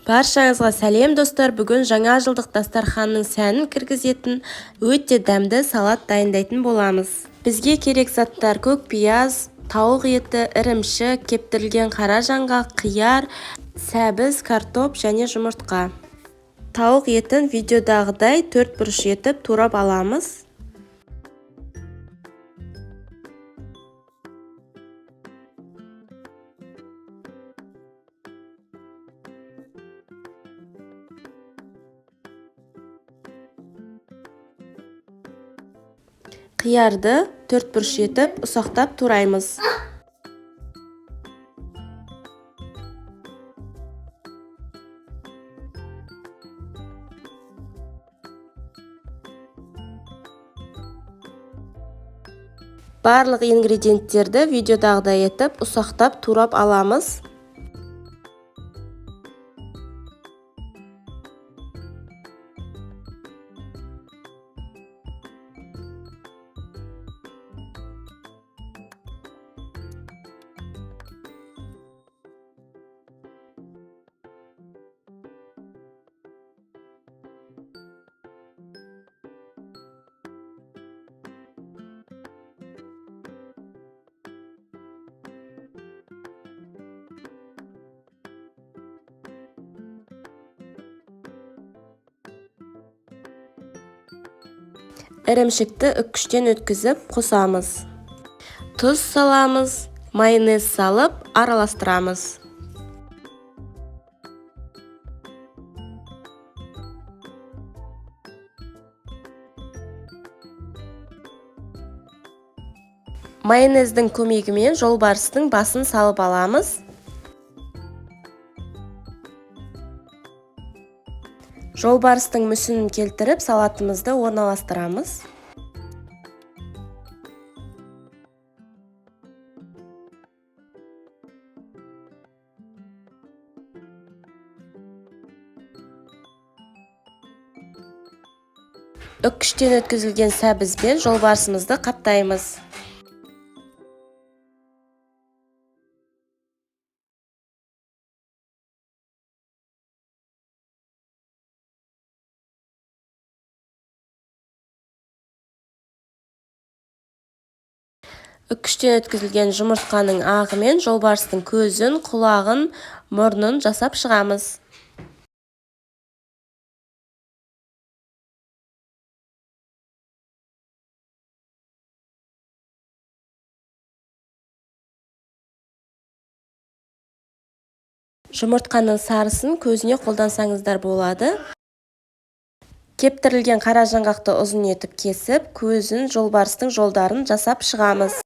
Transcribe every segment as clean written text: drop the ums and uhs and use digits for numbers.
Баршаңызға сәлем достар. Бүгін жаңа жылдық дастарханның сәнін кіргізетін өте дәмді салат дайындайтын боламыз. Бізге керек заттар: көк пияз, тауық еті, ірімшік, кептірілген қара жаңғақ, қияр, сәбіз, картоп және жұмыртқа. Тауық етін видеодағыдай 4 бұрыш етіп турап аламыз. Қиярды 4 бұрыш етіп ұсақтап тураймыз. Барлық ингредиенттерді видеодағыдай етіп ұсақтап турап аламыз. Ірімшікті үккіштен өткізіп қосамыз. Тұз саламыз, майонез салып араластырамыз. Майонездің көмегімен жолбарыстың басын салып аламыз. Жолбарыстың мүсінін келтіріп салатымызды орналастырамыз. Үккіштен өткізілген сәбізбен жолбарысымызды қаптаймыз. Үккіштен өткізілген жұмыртқаның ағымен жолбарыстың көзін, құлағын, мұрнын жасап шығамыз. Жұмыртқаның сарысын көзіне қолдансаңыздар болады. Кептірілген қара жаңғақты ұзын етіп кесіп, көзін, жолбарыстың жолдарын жасап шығамыз.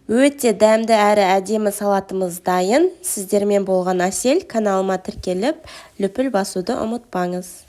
Өте дәмді әрі әдемі салатымыз дайын. Сіздермен болған Әсел. Каналыма тіркеліп, лүпіл басуды ұмытпаңыз.